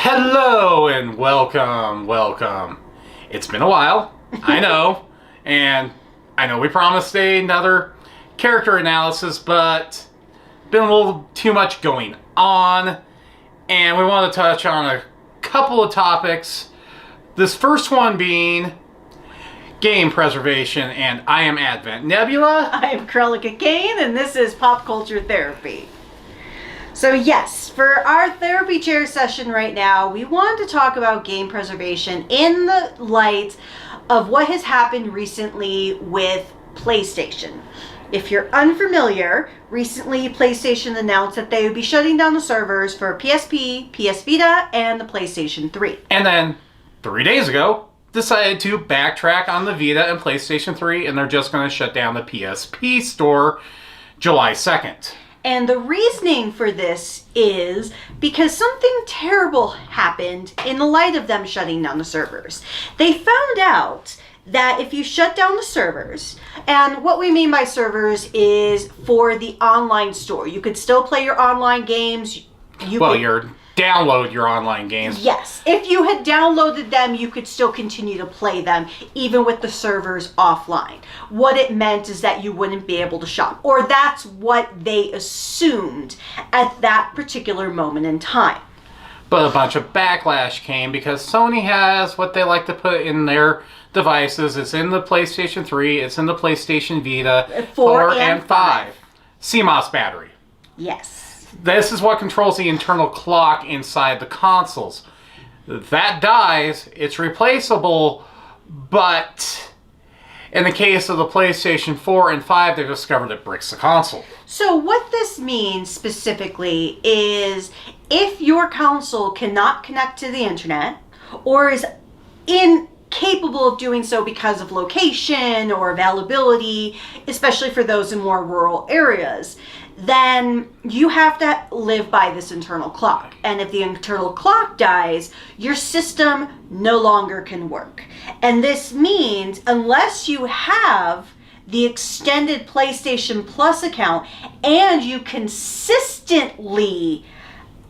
Hello and welcome. It's been a while, I know, and I know we promised another character analysis, but been a little too much going on, and we want to touch on a couple of topics. This first one being game preservation, and I am Advent Nebula. I am Cruellica Kain, and this is Pop Culture Therapy. So yes, for our therapy chair session right now, we wanted to talk about game preservation in the light of what has happened recently with PlayStation. If you're unfamiliar, recently PlayStation announced that they would be shutting down the servers for PSP, PS Vita, and the PlayStation 3. And then 3 days ago, decided to backtrack on the Vita and PlayStation 3, and they're just going to shut down the PSP store July 2nd. And the reasoning for this is because something terrible happened in the light of them shutting down the servers. They found out that if you shut down the servers, and what we mean by servers is for the online store. You could still play your online games. Download your online games. Yes. If you had downloaded them, you could still continue to play them, even with the servers offline. What it meant is that you wouldn't be able to shop. Or that's what they assumed at that particular moment in time. But a bunch of backlash came because Sony has what they like to put in their devices. It's in the PlayStation 3, it's in the PlayStation Vita, 4 and 5. CMOS battery. Yes. This is what controls the internal clock inside the consoles. If that dies, it's replaceable, but in the case of the PlayStation 4 and 5, they've discovered it bricks the console. So what this means specifically is if your console cannot connect to the internet or is incapable of doing so because of location or availability, especially for those in more rural areas, then you have to live by this internal clock. And if the internal clock dies, your system no longer can work. And this means unless you have the extended PlayStation Plus account and you consistently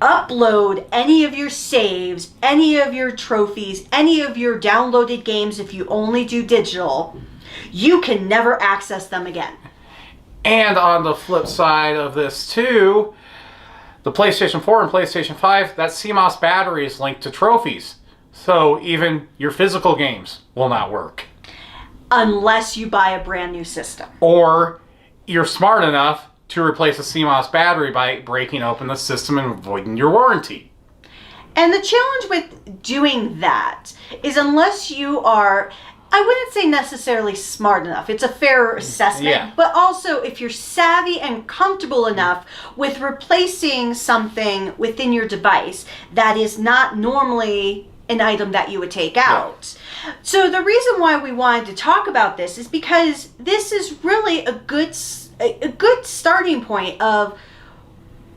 upload any of your saves, any of your trophies, any of your downloaded games, if you only do digital, you can never access them again. And on the flip side of this too, the PlayStation 4 and PlayStation 5, that CMOS battery is linked to trophies. So even your physical games will not work. Unless you buy a brand new system. Or you're smart enough to replace a CMOS battery by breaking open the system and voiding your warranty. And the challenge with doing that is unless you are, I wouldn't say necessarily smart enough, it's a fair assessment, but also if you're savvy and comfortable enough with replacing something within your device that is not normally an item that you would take out. Yeah. So the reason why we wanted to talk about this is because this is really a good starting point of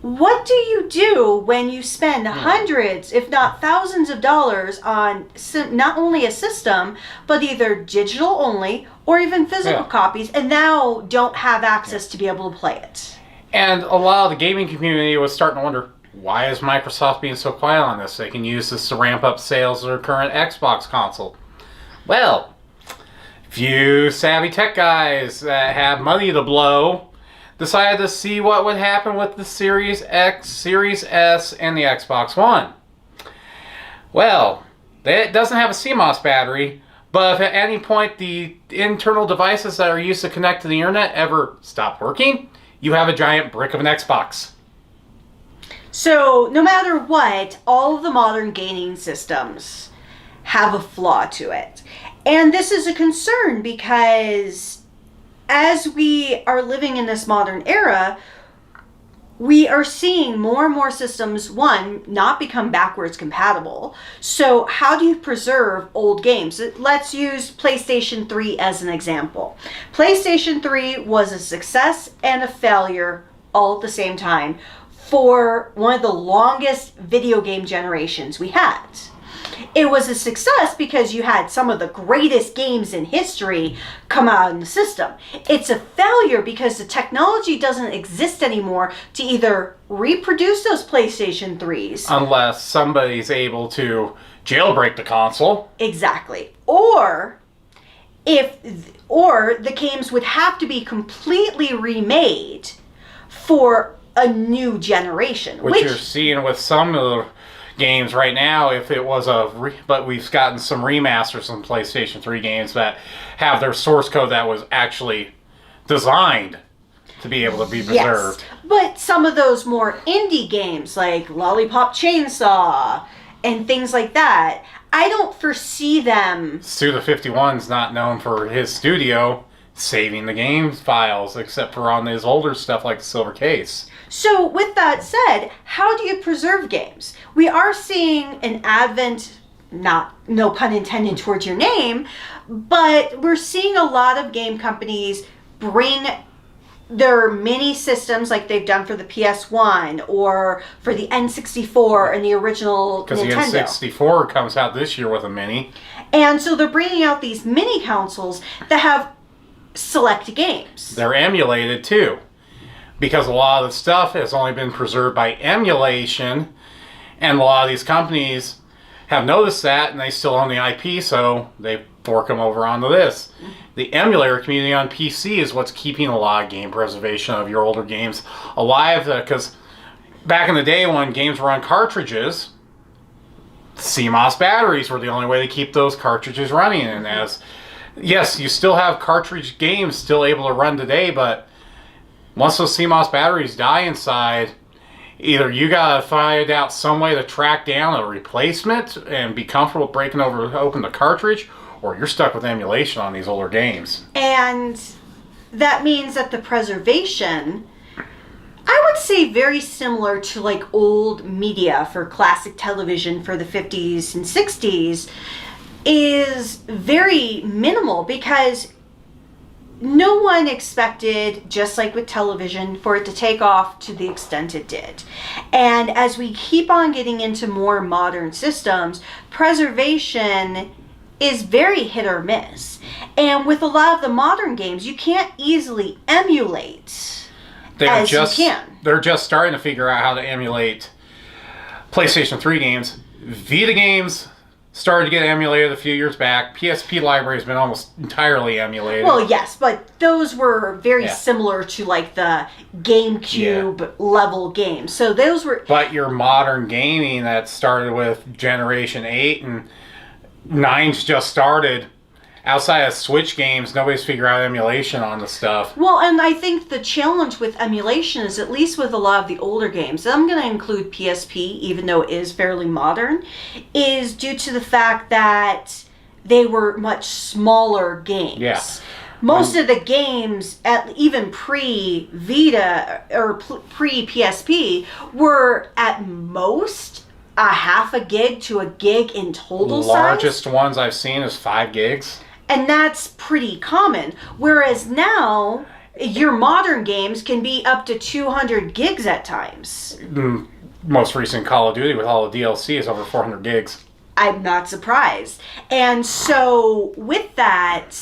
what do you do when you spend hundreds, if not thousands of dollars on not only a system, but either digital only or even physical copies, and now don't have access to be able to play it? And a lot of the gaming community was starting to wonder, why is Microsoft being so quiet on this? They can use this to ramp up sales of their current Xbox console. Well, few savvy tech guys that have money to blow decided to see what would happen with the Series X, Series S, and the Xbox One. Well, it doesn't have a CMOS battery, but if at any point the internal devices that are used to connect to the internet ever stop working, you have a giant brick of an Xbox. So, no matter what, all of the modern gaming systems have a flaw to it. And this is a concern because as we are living in this modern era, we are seeing more and more systems, one, not become backwards compatible. So how do you preserve old games? Let's use PlayStation 3 as an example. PlayStation 3 was a success and a failure all at the same time for one of the longest video game generations we had. It was a success because you had some of the greatest games in history come out in the system. It's a failure because the technology doesn't exist anymore to either reproduce those PlayStation 3s. Unless somebody's able to jailbreak the console. Exactly. Or the games would have to be completely remade for a new generation. Which you're seeing with some of the games right now. If it was but we've gotten some remasters on PlayStation 3 games that have their source code that was actually designed to be able to be preserved. Yes, but some of those more indie games like Lollipop Chainsaw and things like that, I don't foresee them. Suda51's not known for his studio saving the game files, except for on his older stuff like the Silver Case. So with that said, how do you preserve games? We are seeing an advent, no pun intended towards your name, but we're seeing a lot of game companies bring their mini systems like they've done for the PS1 or for the N64 and the original Nintendo. Because the N64 comes out this year with a mini. And so they're bringing out these mini consoles that have select games. They're emulated too. Because a lot of the stuff has only been preserved by emulation, and a lot of these companies have noticed that, and they still own the IP, so they fork them over onto this. The emulator community on PC is what's keeping a lot of game preservation of your older games alive, because back in the day when games were on cartridges, CMOS batteries were the only way to keep those cartridges running. And yes, you still have cartridge games still able to run today, but once those CMOS batteries die inside, either you gotta find out some way to track down a replacement and be comfortable breaking open the cartridge, or you're stuck with emulation on these older games. And that means that the preservation, I would say very similar to like old media for classic television for the 50s and 60s, is very minimal because no one expected, just like with television, for it to take off to the extent it did. And as we keep on getting into more modern systems, preservation is very hit or miss. And with a lot of the modern games, you can't easily emulate They're just starting to figure out how to emulate PlayStation 3 games. Vita games started to get emulated a few years back. PSP library has been almost entirely emulated. Well, yes, but those were very similar to like the GameCube level games. So those were... But your modern gaming that started with Generation 8 and 9's just started. Outside of Switch games, nobody's figured out emulation on the stuff. Well, and I think the challenge with emulation is, at least with a lot of the older games, and I'm going to include PSP, even though it is fairly modern, is due to the fact that they were much smaller games. Yeah. Most of the games, even pre-Vita or pre-PSP, were at most a half a gig to a gig in total size. Largest ones I've seen is 5 gigs. And that's pretty common. Whereas now, your modern games can be up to 200 gigs at times. The most recent Call of Duty with all the DLC is over 400 gigs. I'm not surprised. And so with that,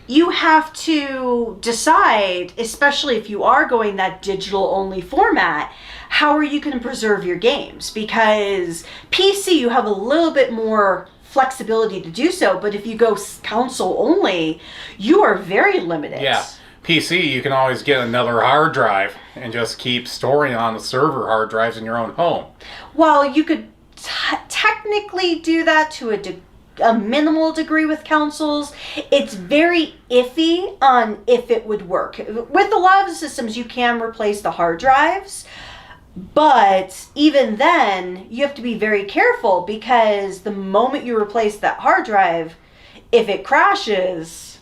you have to decide, especially if you are going that digital-only format, how are you going to preserve your games? Because PC, you have a little bit more flexibility to do so, but if you go console only, you are very limited. Yeah. PC, you can always get another hard drive and just keep storing on the server hard drives in your own home. While you could technically do that to a minimal degree with consoles, it's very iffy on if it would work. With a lot of the systems, you can replace the hard drives, but even then, you have to be very careful, because the moment you replace that hard drive, if it crashes,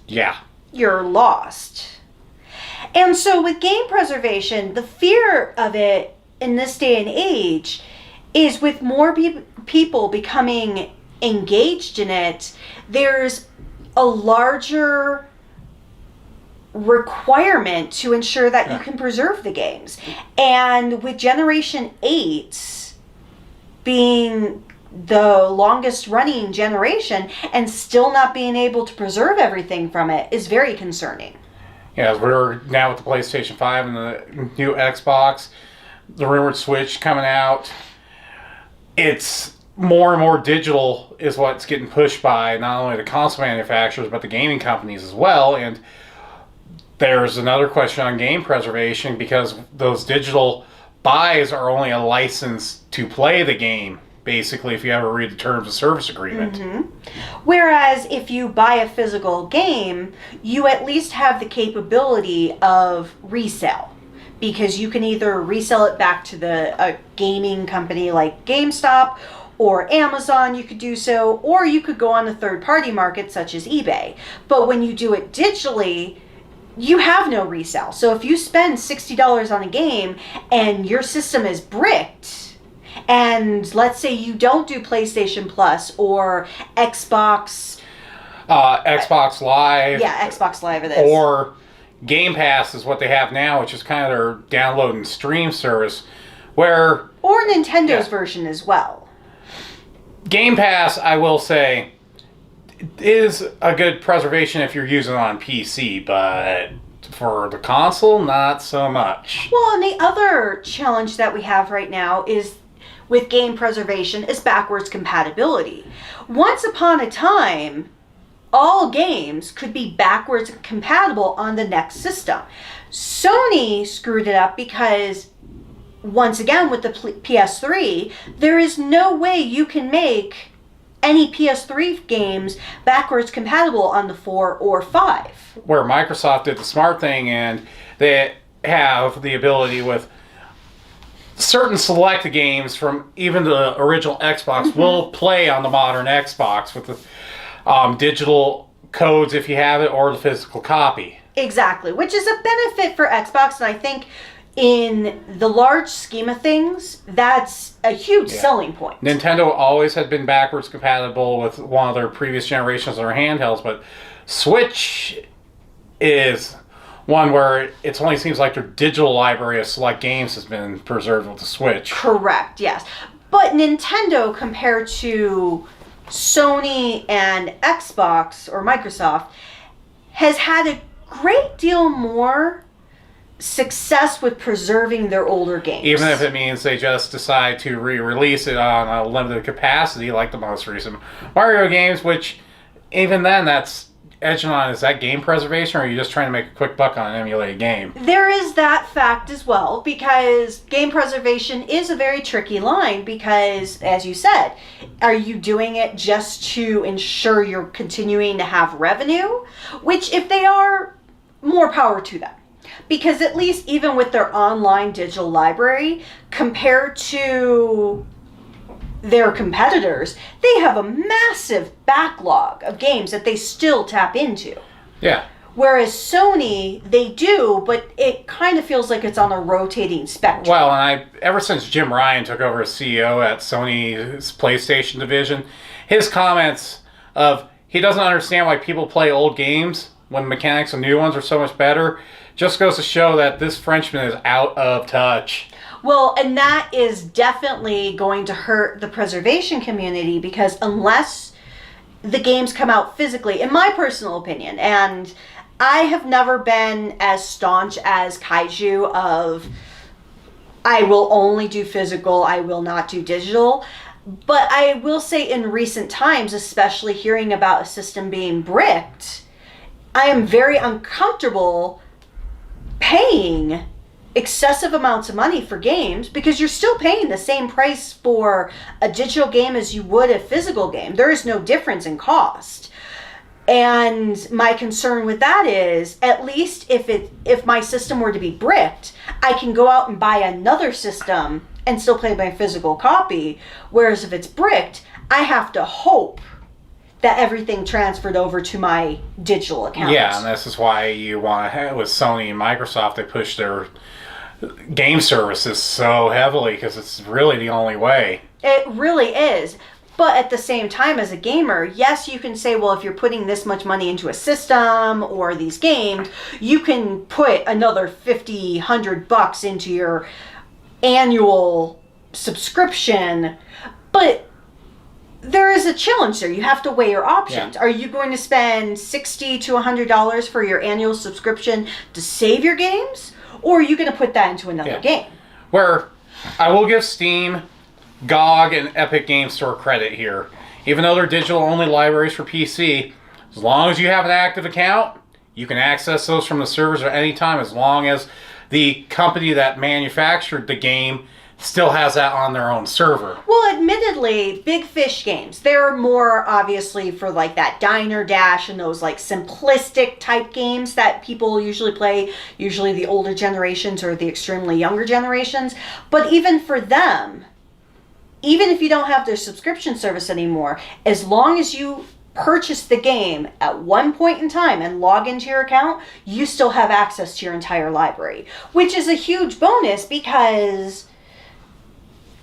you're lost. And so with game preservation, the fear of it in this day and age is, with more people becoming engaged in it, there's a larger requirement to ensure that you can preserve the games. And with Generation 8 being the longest running generation and still not being able to preserve everything from it is very concerning. Yeah, we're now with the PlayStation 5 and the new Xbox, the rumored Switch coming out. It's more and more digital is what's getting pushed by not only the console manufacturers but the gaming companies as well. And there's another question on game preservation, because those digital buys are only a license to play the game, basically, if you ever read the terms of service agreement. Mm-hmm. Whereas if you buy a physical game, you at least have the capability of resale, because you can either resell it back to a gaming company like GameStop or Amazon, you could do so, or you could go on the third-party market such as eBay. But when you do it digitally, you have no resale. So if you spend $60 on a game and your system is bricked, and let's say you don't do PlayStation Plus or Xbox Live. Yeah, Xbox Live it is. Or Game Pass is what they have now, which is kind of their download and stream service, where... Or Nintendo's version as well. Game Pass, I will say, is a good preservation if you're using it on PC, but for the console, not so much. Well, and the other challenge that we have right now is with game preservation is backwards compatibility. Once upon a time, all games could be backwards compatible on the next system. Sony screwed it up because, once again, with the PS3, there is no way you can make any PS3 games backwards compatible on the 4 or 5. Where Microsoft did the smart thing, and they have the ability with certain select games from even the original Xbox will play on the modern Xbox with the digital codes if you have it, or the physical copy. Exactly, which is a benefit for Xbox, and I think in the large scheme of things, that's a huge selling point. Nintendo always had been backwards compatible with one of their previous generations of their handhelds, but Switch is one where it only seems like their digital library of select games has been preserved with the Switch. Correct, yes. But Nintendo, compared to Sony and Xbox or Microsoft, has had a great deal more success with preserving their older games. Even if it means they just decide to re-release it on a limited capacity, like the most recent Mario games, which even then, that's edging on, is that game preservation, or are you just trying to make a quick buck on an emulated game? There is that fact as well, because game preservation is a very tricky line, because, as you said, are you doing it just to ensure you're continuing to have revenue? Which, if they are, more power to them. Because at least even with their online digital library, compared to their competitors, they have a massive backlog of games that they still tap into. Yeah. Whereas Sony, they do, but it kind of feels like it's on a rotating spectrum. Well, and ever since Jim Ryan took over as CEO at Sony's PlayStation division, his comments of he doesn't understand why people play old games when the mechanics of new ones are so much better just goes to show that this Frenchman is out of touch. Well, and that is definitely going to hurt the preservation community, because unless the games come out physically, in my personal opinion, and I have never been as staunch as kaiju of I will only do physical, I will not do digital. But I will say in recent times, especially hearing about a system being bricked, I am very uncomfortable paying excessive amounts of money for games, because you're still paying the same price for a digital game as you would a physical game. There is no difference in cost. And my concern with that is, at least if my system were to be bricked, I can go out and buy another system and still play my physical copy. Whereas if it's bricked, I have to hope that everything transferred over to my digital account. Yeah, and this is why you want to have, with Sony and Microsoft, they push their game services so heavily, because it's really the only way. It really is. But at the same time, as a gamer, yes, you can say, well, if you're putting this much money into a system or these games, you can put another $50, $100 into your annual subscription. But is a challenge there. You have to weigh your options. Yeah. Are you going to spend $60 to $100 for your annual subscription to save your games? Or are you going to put that into another game? Where I will give Steam, GOG, and Epic Game Store credit here. Even though they're digital-only libraries for PC, as long as you have an active account, you can access those from the servers at any time, as long as the company that manufactured the game still has that on their own server. Well, admittedly, Big Fish games, they're more obviously for like that Diner Dash and those like simplistic type games that people usually play, usually the older generations or the extremely younger generations. But even for them, even if you don't have their subscription service anymore, as long as you purchase the game at one point in time and log into your account, you still have access to your entire library, which is a huge bonus because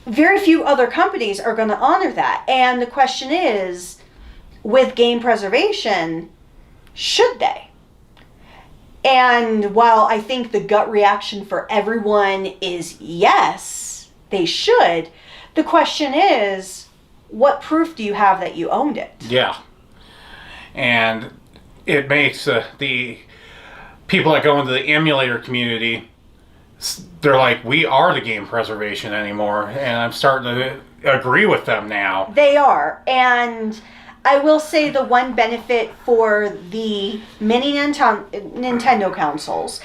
very few other companies are going to honor that. And the question is, with game preservation, should they? And while I think the gut reaction for everyone is yes, they should, the question is, what proof do you have that you owned it? Yeah. And it makes the people that go into the emulator community, they're like, we are the game preservation anymore. And I'm starting to agree with them now. They are. And I will say the one benefit for the mini Nintendo consoles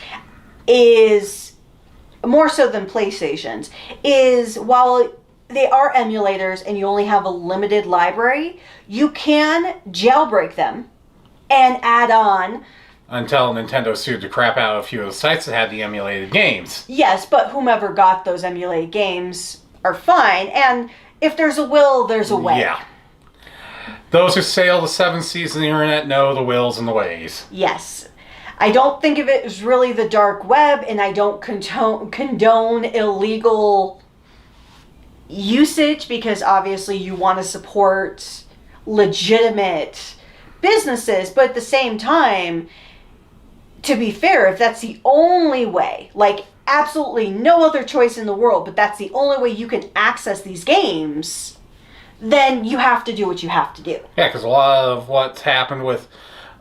is, more so than PlayStation's, is while they are emulators and you only have a limited library, you can jailbreak them and add on. Until Nintendo sued the crap out of a few of the sites that had the emulated games. Yes, but whomever got those emulated games are fine. And if there's a will, there's a way. Yeah. Those who sail the seven seas of the internet know the wills and the ways. Yes. I don't think of it as really the dark web, and I don't condone illegal usage, because obviously you want to support legitimate businesses, but at the same time, to be fair, if that's the only way, like absolutely no other choice in the world, but that's the only way you can access these games, then you have to do what you have to do. Yeah, because a lot of what's happened with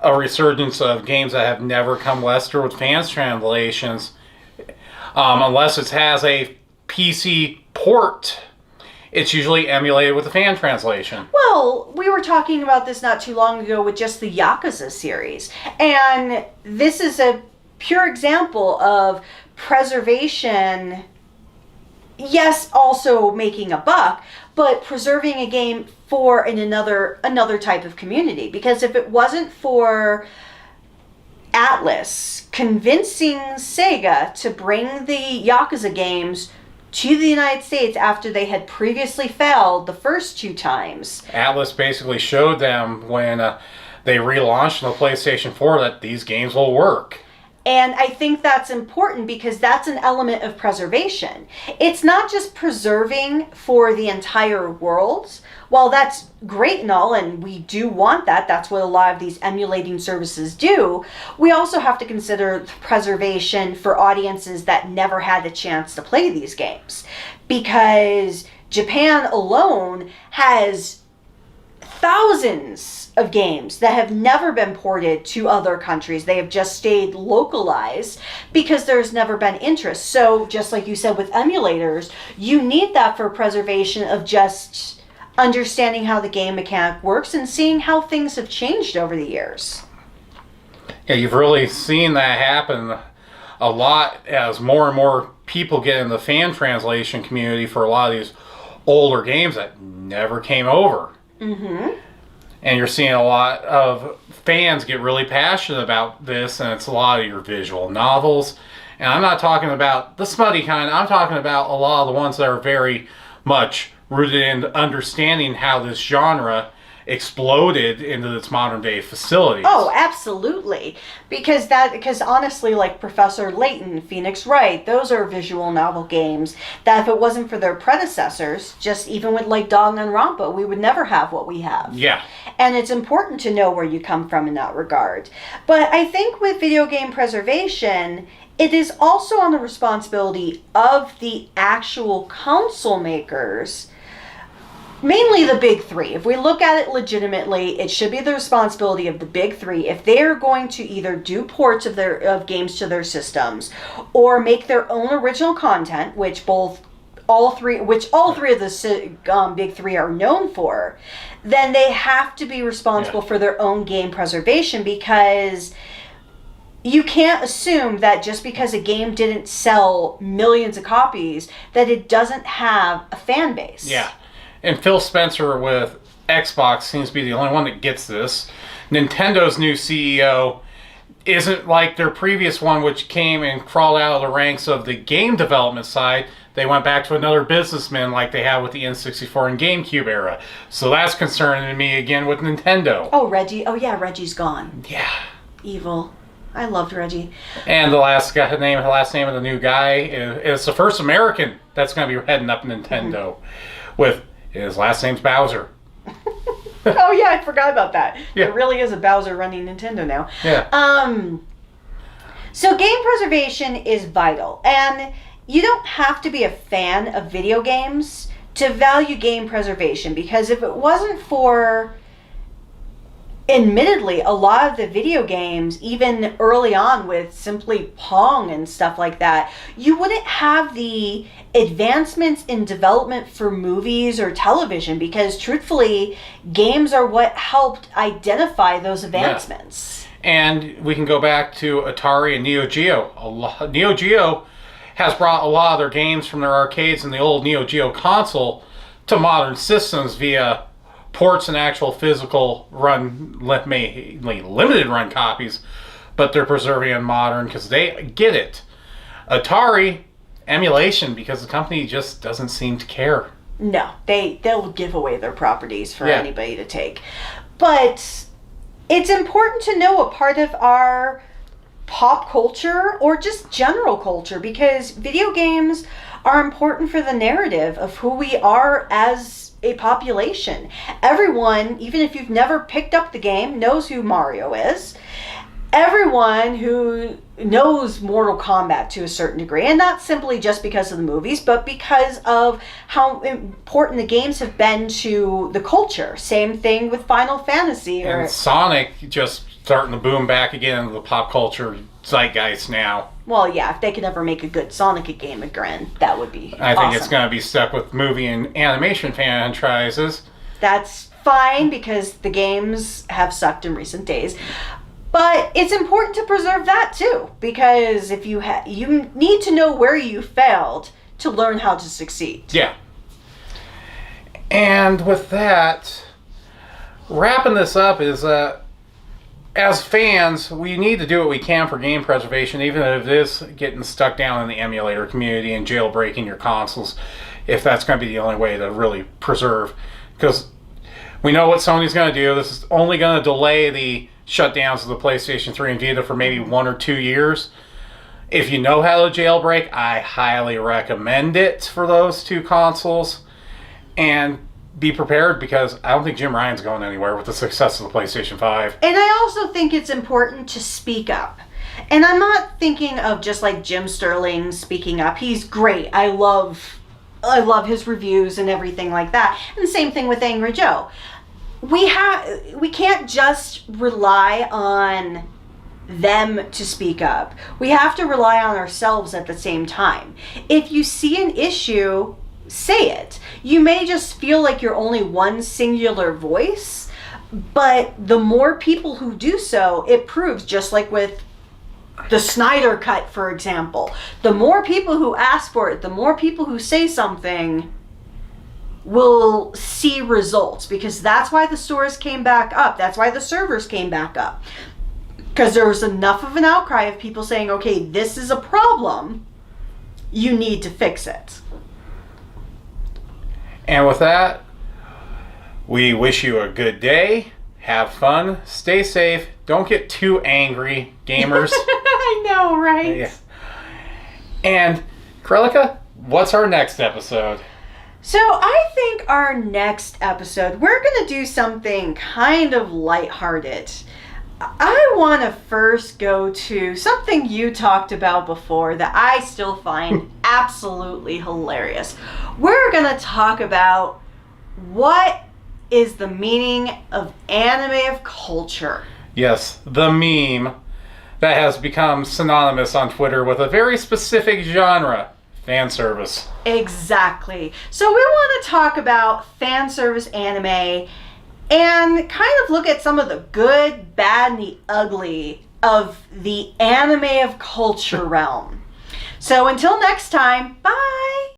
a resurgence of games that have never come westward with fans translations, unless it has a PC port, it's usually emulated with a fan translation. Well, we were talking about this not too long ago with just the Yakuza series. And this is a pure example of preservation. Yes, also making a buck, but preserving a game for another type of community. Because if it wasn't for Atlas convincing Sega to bring the Yakuza games to the United States after they had previously failed the first two times. Atlas basically showed them when they relaunched the PlayStation 4 that these games will work. And I think that's important because that's an element of preservation. It's not just preserving for the entire world. While that's great and all, and we do want that, that's what a lot of these emulating services do, we also have to consider preservation for audiences that never had the chance to play these games. Because Japan alone has thousands of games that have never been ported to other countries. They have just stayed localized because there's never been interest. So just like you said with emulators, you need that for preservation of just understanding how the game mechanic works and seeing how things have changed over the years. Yeah, you've really seen that happen a lot as more and more people get in the fan translation community for a lot of these older games that never came over. Mm-hmm. And you're seeing a lot of fans get really passionate about this, and it's a lot of your visual novels. And I'm not talking about the smutty kind, I'm talking about a lot of the ones that are very much rooted in understanding how this genre exploded into its modern day facilities. Oh, absolutely. Because honestly, like Professor Layton, Phoenix Wright, those are visual novel games that if it wasn't for their predecessors, just even with like Danganronpa, we would never have what we have. Yeah. And it's important to know where you come from in that regard. But I think with video game preservation, it is also on the responsibility of the actual console makers mainly the big three. If we look at it legitimately, it should be the responsibility of the big three. If they're going to either do ports of games to their systems or make their own original content, which all three of the big three are known for, then they have to be responsible for their own game preservation, because you can't assume that just because a game didn't sell millions of copies that it doesn't have a fan base. Yeah. And Phil Spencer with Xbox seems to be the only one that gets this. Nintendo's new CEO isn't like their previous one, which came and crawled out of the ranks of the game development side. They went back to another businessman like they had with the N64 and GameCube era. So that's concerning me again with Nintendo. Oh, Reggie. Oh, yeah, Reggie's gone. Yeah. Evil. I loved Reggie. And the last name of the new guy is the first American that's going to be heading up Nintendo. With his last name's Bowser. Oh, yeah, I forgot about that. Yeah. There really is a Bowser running Nintendo now. Yeah. So game preservation is vital. And you don't have to be a fan of video games to value game preservation, because if it wasn't for, admittedly, a lot of the video games, even early on with simply Pong and stuff like that, you wouldn't have the advancements in development for movies or television, because truthfully, games are what helped identify those advancements. Yeah. And we can go back to Atari and Neo Geo. Neo Geo has brought a lot of their games from their arcades and the old Neo Geo console to modern systems via ports and actual physical run, mainly limited run copies, but they're preserving in modern because they get it. Atari, emulation, because the company just doesn't seem to care. No, they'll give away their properties for anybody to take. But it's important to know a part of our pop culture or just general culture, because video games are important for the narrative of who we are as a population. Everyone, even if you've never picked up the game, knows who Mario is. Everyone who knows Mortal Kombat to a certain degree, and not simply just because of the movies, but because of how important the games have been to the culture. Same thing with Final Fantasy. And Sonic just starting to boom back again into the pop culture zeitgeist now. Well, yeah, if they could ever make a good Sonic game again, that would be I awesome. think it's going to be stuck with movie and animation franchises. That's fine, because the games have sucked in recent days. But it's important to preserve that too, because if you need to know where you failed to learn how to succeed. Yeah. And with that, wrapping this up is as fans, we need to do what we can for game preservation, even if it is getting stuck down in the emulator community and jailbreaking your consoles, if that's going to be the only way to really preserve. Because we know what Sony's going to do. This is only going to delay the shutdowns of the PlayStation 3 and Vita for maybe 1 or 2 years. If you know how to jailbreak, I highly recommend it for those two consoles. And be prepared, because I don't think Jim Ryan's going anywhere with the success of the PlayStation 5. And I also think it's important to speak up. And I'm not thinking of just like Jim Sterling speaking up. He's great. I love his reviews and everything like that. And the same thing with Angry Joe. We can't just rely on them to speak up. We have to rely on ourselves at the same time. If you see an issue, say it. You may just feel like you're only one singular voice, but the more people who do so, it proves, just like with the Snyder Cut, for example. The more people who ask for it, the more people who say something will see results, because that's why the stores came back up. That's why the servers came back up. Because there was enough of an outcry of people saying, okay, this is a problem. You need to fix it. And with that, we wish you a good day. Have fun. Stay safe. Don't get too angry, gamers. I know, right? Yeah. And, Cruellica, what's our next episode? So I think our next episode, we're going to do something kind of lighthearted. I want to first go to something you talked about before that I still find absolutely hilarious. We're going to talk about what is the meaning of anime of culture? Yes, the meme that has become synonymous on Twitter with a very specific genre, fan service. Exactly. So we want to talk about fan service anime and kind of look at some of the good, bad, and the ugly of the anime of culture realm. So until next time, bye!